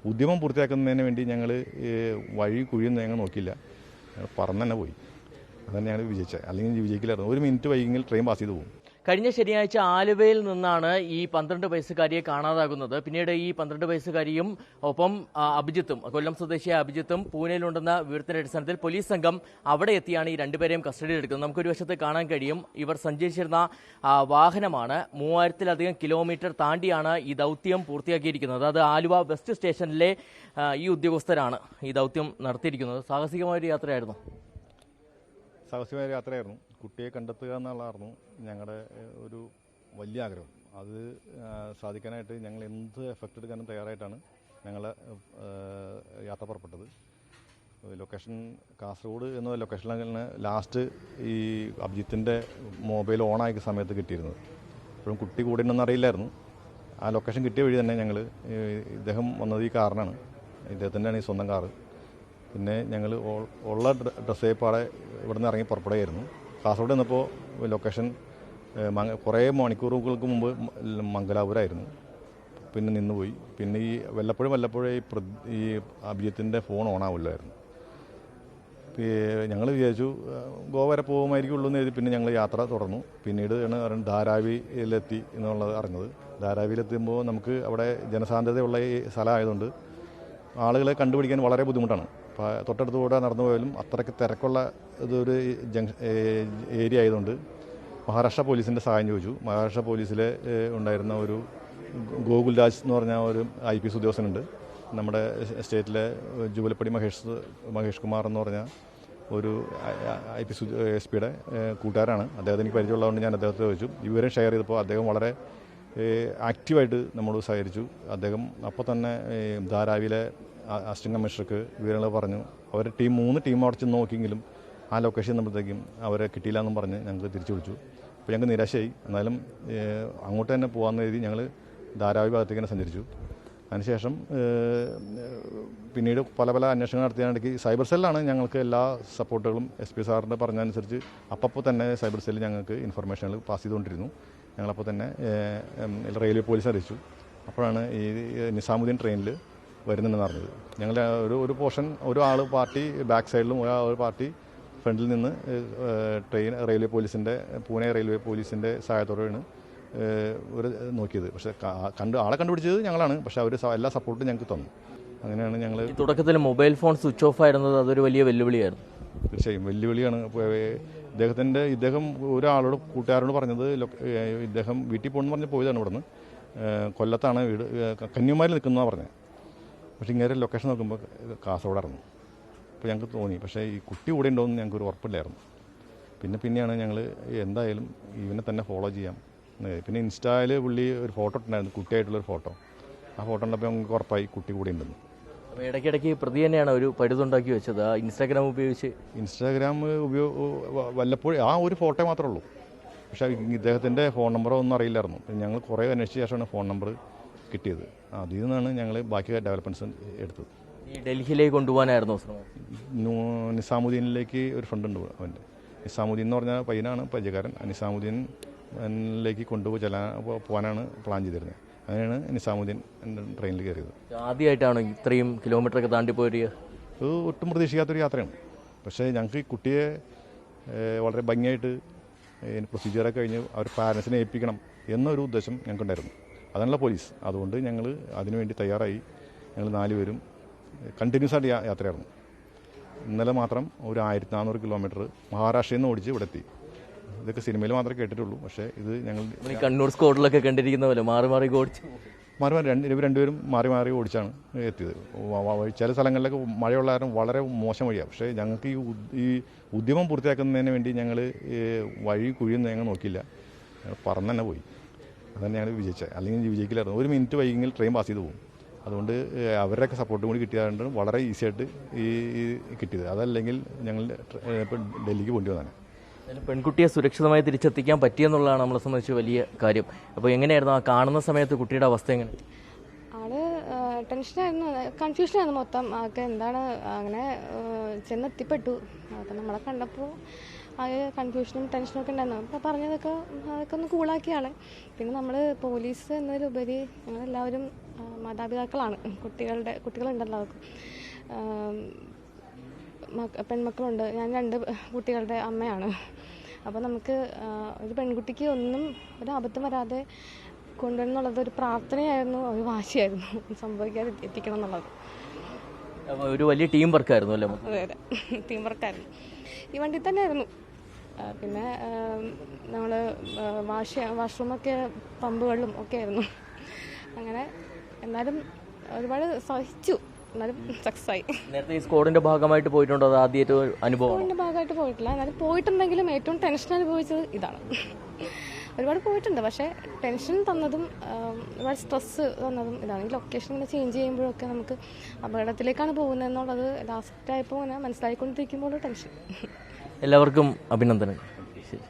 ഉദ്യമം പൂർത്തിയാക്കുന്നതിന് വേണ്ടി ഞങ്ങൾ വഴി കുഴിയൊന്നും ഞങ്ങൾ നോക്കിയില്ല, പറന്ന് തന്നെ പോയി. അതന്നെ ഞങ്ങൾ വിജയിച്ചത്. അല്ലെങ്കിൽ വിജയിക്കില്ലായിരുന്നു. 1 മിനിറ്റ് വൈകിയെങ്കിൽ ട്രെയിൻ പാസ് ചെയ്ത് പോകും. കഴിഞ്ഞ ശനിയാഴ്ച ആലുവയിൽ നിന്നാണ് ഈ 12 വയസ്സുകാരിയെ കാണാതാകുന്നത്. പിന്നീട് ഈ 12 വയസ്സുകാരിയും ഒപ്പം അഭിജിത്തും, കൊല്ലം സ്വദേശിയായ അഭിജിത്തും പൂനെയിലുണ്ടെന്ന വിവരത്തിന്റെ അടിസ്ഥാനത്തിൽ പോലീസ് സംഘം അവിടെ എത്തിയാണ് ഈ രണ്ടുപേരെയും കസ്റ്റഡിയിലെടുക്കുന്നത്. നമുക്കൊരു വശത്ത് കാണാൻ കഴിയും, ഇവർ സഞ്ചരിച്ചിരുന്ന വാഹനമാണ്. 3000-ലധികം കിലോമീറ്റർ താണ്ടിയാണ് ഈ ദൗത്യം പൂർത്തിയാക്കിയിരിക്കുന്നത്. അത് ആലുവ വെസ്റ്റ് സ്റ്റേഷനിലെ ഈ ഉദ്യോഗസ്ഥരാണ് ഈ ദൗത്യം നടത്തിയിരിക്കുന്നത്. സാഹസികമായൊരു യാത്രയായിരുന്നു. സാഹസികമായ യാത്രയായിരുന്നു. കുട്ടിയെ കണ്ടെത്തുക എന്നുള്ളതായിരുന്നു ഞങ്ങളുടെ ഒരു വലിയ ആഗ്രഹം. അത് സാധിക്കാനായിട്ട് ഞങ്ങൾ എന്ത് എഫക്റ്റ് എടുക്കാനും തയ്യാറായിട്ടാണ് ഞങ്ങൾ യാത്ര പുറപ്പെട്ടത്. ലൊക്കേഷൻ കാസർഗോഡ് എന്ന ലൊക്കേഷനിലാണ് ലാസ്റ്റ് ഈ അഭിജിത്തിൻ്റെ മൊബൈൽ ഓണായ സമയത്ത് കിട്ടിയിരുന്നത്. അപ്പോഴും കുട്ടി കൂടെ ഉണ്ടെന്ന് അറിയില്ലായിരുന്നു. ആ ലൊക്കേഷൻ കിട്ടിയ വഴി തന്നെ ഞങ്ങൾ ഇദ്ദേഹം വന്നത് ഈ കാറിനാണ്. ഇദ്ദേഹത്തിൻ്റെയാണ് ഈ സ്വന്തം കാറ്. പിന്നെ ഞങ്ങൾ ഉള്ള ഡ്രസ്സേപ്പാടെ ഇവിടെ നിന്ന് ഇറങ്ങി പുറപ്പെടുകയായിരുന്നു. കാസർഗോഡ് നിന്നപ്പോൾ ലൊക്കേഷൻ കുറേ മണിക്കൂറുകൾക്ക് മുമ്പ് മംഗലാപുരമായിരുന്നു. പിന്നെ നിന്നുപോയി. പിന്നെ ഈ വല്ലപ്പോഴേ ഈ അഭിജിത്തിൻ്റെ ഫോൺ ഓണാവില്ലായിരുന്നു. ഞങ്ങൾ വിചാരിച്ചു ഗോവ വരെ പോകുമായിരിക്കുള്ളൂ എന്ന് എഴുതി. പിന്നെ ഞങ്ങൾ യാത്ര തുടർന്നു. പിന്നീട് ആണ് ധാരാവിയിലെത്തി എന്നുള്ളത് അറിഞ്ഞത്. ധാരാവിയിലെത്തുമ്പോൾ നമുക്ക് അവിടെ ജനസാന്ദ്രതയുള്ള ഈ സ്ഥലമായതുകൊണ്ട് ആളുകളെ കണ്ടുപിടിക്കാൻ വളരെ ബുദ്ധിമുട്ടാണ്. തൊട്ടടുത്ത് കൂടെ നടന്നു പോയാലും അത്രയ്ക്ക് തിരക്കുള്ള ഇതൊരു ഏരിയ ആയതുകൊണ്ട് മഹാരാഷ്ട്ര പോലീസിൻ്റെ സഹായം ചോദിച്ചു. മഹാരാഷ്ട്ര പോലീസിലെ ഉണ്ടായിരുന്ന ഒരു ഗോകുൽ രാജ് എന്ന് പറഞ്ഞ ഒരു IPS ഉദ്യോഗസ്ഥനുണ്ട്. നമ്മുടെ സ്റ്റേറ്റിലെ ജുവലപ്പടി മഹേഷ് കുമാർ എന്ന് പറഞ്ഞ ഒരു IPS SP-യുടെ കൂട്ടുകാരാണ്. അദ്ദേഹത്തിന് എനിക്ക് പരിചയമുള്ളതുകൊണ്ട് ഞാൻ അദ്ദേഹത്തെ ചോദിച്ചു. വിവരം ഷെയർ ചെയ്തപ്പോൾ അദ്ദേഹം വളരെ ആക്റ്റീവായിട്ട് നമ്മളോട് സഹകരിച്ചു. അദ്ദേഹം അപ്പോൾ തന്നെ ധാരാവിയിലെ അസിസ്റ്റന്റ് കമ്മീഷണർക്ക് വിവരങ്ങൾ പറഞ്ഞു. അവർ 3 ടീം അവിടെ ചെന്ന് നോക്കിയെങ്കിലും ആ ലൊക്കേഷൻ നമ്മളത്തേക്കും അവരെ കിട്ടിയില്ല എന്നും പറഞ്ഞ് ഞങ്ങൾക്ക് തിരിച്ചു വിളിച്ചു. അപ്പോൾ ഞങ്ങൾക്ക് നിരാശയായി. എന്നാലും അങ്ങോട്ട് തന്നെ പോകാമെന്ന് എഴുതി ഞങ്ങൾ ധാരാവി ഭാഗത്തേക്ക് തന്നെ സഞ്ചരിച്ചു. അതിനുശേഷം പിന്നീട് പല അന്വേഷണങ്ങൾ നടത്തിയാണെങ്കിൽ സൈബർ സെല്ലാണ് ഞങ്ങൾക്ക് എല്ലാ സപ്പോർട്ടുകളും SP സാറിൻ്റെ പറഞ്ഞതനുസരിച്ച് അപ്പോൾ തന്നെ സൈബർ സെല്ല് ഞങ്ങൾക്ക് ഇൻഫർമേഷനുകൾ പാസ് ചെയ്തുകൊണ്ടിരുന്നു. ഞങ്ങളപ്പോൾ തന്നെ റെയിൽവേ പോലീസ് അറിയിച്ചു. അപ്പോഴാണ് ഈ നിസാമുദ്ദീൻ ട്രെയിനിൽ വരുന്നുണ്ടെന്ന് അറിഞ്ഞത്. ഞങ്ങൾ ഒരു പോർഷൻ ഒരാൾ പാർട്ടി ബാക്ക് സൈഡിലും ഒരു പാർട്ടി ഫ്രണ്ടിൽ നിന്ന് റെയിൽവേ പോലീസിൻ്റെ പൂനെ റെയിൽവേ പോലീസിൻ്റെ സഹായത്തോടെയാണ് നോക്കിയത്. പക്ഷേ ആളെ കണ്ടുപിടിച്ചത് ഞങ്ങളാണ്. പക്ഷേ അവർ എല്ലാ സപ്പോർട്ടും ഞങ്ങൾക്ക് തന്നു. അങ്ങനെയാണ് ഞങ്ങൾ തുടക്കത്തിൽ മൊബൈൽ ഫോൺ സ്വിച്ച് ഓഫ് ആയിരുന്നത് അതൊരു വലിയ വെല്ലുവിളിയായിരുന്നു. തീർച്ചയായും വെല്ലുവിളിയാണ്. ഇദ്ദേഹം ഒരാളോട് കൂട്ടുകാരോട് പറഞ്ഞത് ഇദ്ദേഹം വീട്ടിൽ പോകണമെന്ന് പറഞ്ഞ് പോയതാണ്. ഇവിടുന്ന് കൊല്ലത്താണ് വീട്, കന്യാകുമാരിയിൽ നിൽക്കുന്നതാണ് പറഞ്ഞത്. പക്ഷേ ഇങ്ങനെ ലൊക്കേഷൻ നോക്കുമ്പോൾ കാസർഗോഡായിരുന്നു. അപ്പോൾ ഞങ്ങൾക്ക് തോന്നി. പക്ഷേ ഈ കുട്ടി കൂടെ ഉണ്ടോയെന്ന് ഞങ്ങൾക്കൊരു ഉറപ്പില്ലായിരുന്നു. പിന്നെയാണ് ഞങ്ങൾ എന്തായാലും ഇവനെ തന്നെ ഫോളോ ചെയ്യാം. പിന്നെ ഇൻസ്റ്റയിൽ പുള്ളി ഒരു ഫോട്ടോ ഇട്ടുണ്ടായിരുന്നു, കുട്ടിയായിട്ടുള്ളൊരു ഫോട്ടോ. ആ ഫോട്ടോ ഉണ്ടപ്പോൾ ഞങ്ങൾക്ക് ഉറപ്പായി കുട്ടി കൂടെ ഉണ്ടെന്ന്. അപ്പോൾ ഇടയ്ക്കിടയ്ക്ക് പ്രതി തന്നെയാണ് ഒരു പഴുതുണ്ടാക്കി വെച്ചത് ഇൻസ്റ്റാഗ്രാം ഉപയോഗിച്ച്. ഇൻസ്റ്റാഗ്രാം വല്ലപ്പോഴും ആ ഒരു ഫോട്ടോ മാത്രമേ ഉള്ളൂ. പക്ഷേ ഇദ്ദേഹത്തിൻ്റെ ഫോൺ നമ്പറോ ഒന്നും അറിയില്ലായിരുന്നു. ഞങ്ങൾ കുറേ അന്വേഷിച്ച ശേഷമാണ് ഫോൺ നമ്പർ കിട്ടിയത്. അതിൽ നിന്നാണ് ഞങ്ങൾ ബാക്കി ഡെവലപ്മെൻറ്റ്സ് എടുത്തത്. ഈ ഡൽഹിയിലേക്ക് കൊണ്ടുപോകാനായിരുന്നു ശ്രമം? നിസാമുദ്ദീനിലേക്ക് ഒരു ഫ്രണ്ട് ഉണ്ട് അവൻ്റെ. നിസാമുദ്ദീൻ എന്ന് പറഞ്ഞ പയ്യനാണ് പരിചയക്കാരൻ. നിസാമുദ്ദീനിലേക്ക് പോകാനാണ് പ്ലാൻ ചെയ്തിരുന്നത്. അങ്ങനെയാണ് നിസാമുദ്ദീൻ ട്രെയിനിൽ കയറിയത്. ആദ്യമായിട്ടാണ് ഇത്രയും കിലോമീറ്ററൊക്കെ താണ്ടി പോയത്? ഒട്ടും പ്രതീക്ഷിക്കാത്തൊരു യാത്രയാണ്. പക്ഷേ ഞങ്ങൾക്ക് ഈ കുട്ടിയെ വളരെ ഭംഗിയായിട്ട് പ്രൊസീജിയറൊക്കെ കഴിഞ്ഞ് അവർ പാരൻസിനെ ഏൽപ്പിക്കണം എന്നൊരു ഉദ്ദേശം ഞങ്ങൾക്കുണ്ടായിരുന്നു. അതാണല്ലോ പോലീസ്. അതുകൊണ്ട് ഞങ്ങൾ അതിനുവേണ്ടി തയ്യാറായി. ഞങ്ങൾ 4 പേരും കണ്ടിന്യൂസ് ആയിട്ട് യാത്രയായിരുന്നു. ഇന്നലെ മാത്രം ഒരു 1400 കിലോമീറ്റർ മഹാരാഷ്ട്രയിൽ നിന്ന് ഓടിച്ച് ഇവിടെ എത്തി. ഇതൊക്കെ സിനിമയിൽ മാത്രമേ കേട്ടിട്ടുള്ളൂ. പക്ഷേ ഇത് ഞങ്ങൾ കണ്ണൂർ സ്കോഡിലൊക്കെ കണ്ടിരിക്കുന്ന പോലെ മാറി ഓടിച്ചു. ഇവർ രണ്ടുപേരും മാറി ഓടിച്ചാണ് എത്തിയത്. ചില സ്ഥലങ്ങളിലൊക്കെ മഴയുള്ള കാരണം വളരെ മോശം വഴിയാണ്. പക്ഷേ ഞങ്ങൾക്ക് ഈ ഉദ്യമം പൂർത്തിയാക്കുന്നതിന് വേണ്ടി ഞങ്ങൾ വഴി കുഴിയൊന്നും ഞങ്ങൾ നോക്കിയില്ല, പറന്ന് തന്നെ പോയി. അതന്നെ ഞങ്ങൾ വിജയിച്ചത്. അല്ലെങ്കിൽ വിജയിക്കില്ലായിരുന്നു. 1 മിനിറ്റ് വൈകിയെങ്കിൽ ട്രെയിൻ പാസ് ചെയ്ത് പോകും. അതുകൊണ്ട് അവരുടെയൊക്കെ സപ്പോർട്ടും കൂടി കിട്ടിയതുകൊണ്ട് വളരെ ഈസി ആയിട്ട് കിട്ടിയത്. അതല്ലെങ്കിൽ ഞങ്ങൾ ഇപ്പം ഡൽഹിക്ക് പോകേണ്ടി വന്നതാണ്. പെൺകുട്ടിയെ സുരക്ഷിതമായി തിരിച്ചെത്തിക്കാൻ പറ്റിയെന്നുള്ളതാണ് നമ്മളെ സംബന്ധിച്ച് വലിയ കാര്യം. അപ്പോൾ എങ്ങനെയായിരുന്നു ആ കാണുന്ന സമയത്ത് കുട്ടിയുടെ അവസ്ഥ? എങ്ങനെ? ആള് ടെൻഷനായിരുന്നു, കൺഫ്യൂഷനായിരുന്നു മൊത്തം. ആൾക്ക് എന്താണ് അങ്ങനെ ചെന്നെത്തിപ്പെട്ടു. അപ്പം നമ്മളെ കണ്ടപ്പോൾ ആകെ കൺഫ്യൂഷനും ടെൻഷനും ഒക്കെ ഉണ്ടായിരുന്നു. അപ്പോൾ അതൊക്കെ ഒന്ന് കൂളാക്കിയ ആളെ. പിന്നെ നമ്മൾ പോലീസ് എന്നതിലുപരി ഞങ്ങളെല്ലാവരും മാതാപിതാക്കളാണ്. കുട്ടികളുണ്ടല്ലോ അവർക്ക്. പെൺമക്കളുണ്ട്. ഞാൻ 2 കുട്ടികളുടെ അമ്മയാണ്. അപ്പോൾ നമുക്ക് ഒരു പെൺകുട്ടിക്ക് ഒരു അബദ്ധം വരാതെ കൊണ്ടുവരുന്നുള്ളത് ഒരു പ്രാർത്ഥനയായിരുന്നു, ഒരു വാശിയായിരുന്നു സംഭവിക്കാതെ എത്തിക്കണം എന്നുള്ളത്. ഒരു വലിയ ടീം വർക്കായിരുന്നു അല്ലേ? അതെ, ടീം വർക്കായിരുന്നു. ഈ വണ്ടി തന്നെയായിരുന്നു. പിന്നെ നമ്മൾ വാഷ്റൂമൊക്കെ പമ്പുകളിലും ഒക്കെ ആയിരുന്നു. അങ്ങനെ എന്നാലും ഒരുപാട് സഹിച്ചു, എന്നാലും സക്സസ് ആയി. നേരത്തെ ഈ സ്ക്വാഡിന്റെ ഭാഗമായിട്ട് പോയിട്ടുണ്ടോ? അത് ആദ്യമായിട്ട് അനുഭവം? സ്ക്വാഡിന്റെ ഭാഗമായിട്ട് പോയിട്ടില്ല. എന്നാലും പോയിട്ടുണ്ടെങ്കിലും ഏറ്റവും ടെൻഷൻ അനുഭവിച്ചത് ഇതാണ്. ഒരുപാട് പോയിട്ടുണ്ട്, പക്ഷേ ടെൻഷൻ തന്നതും ഒരുപാട് സ്ട്രെസ്സ് തന്നതും ഇതാണ്. ഈ ലൊക്കേഷൻ ഇങ്ങനെ ചേഞ്ച് ചെയ്യുമ്പോഴൊക്കെ നമുക്ക് അപകടത്തിലേക്കാണ് പോകുന്നത് എന്നുള്ളത് ലാസ്റ്റായപ്പോൾ ഇങ്ങനെ മനസ്സിലായിക്കൊണ്ടിരിക്കുമ്പോൾ ടെൻഷൻ. എല്ലാവർക്കും അഭിനന്ദനങ്ങൾ. ശരി.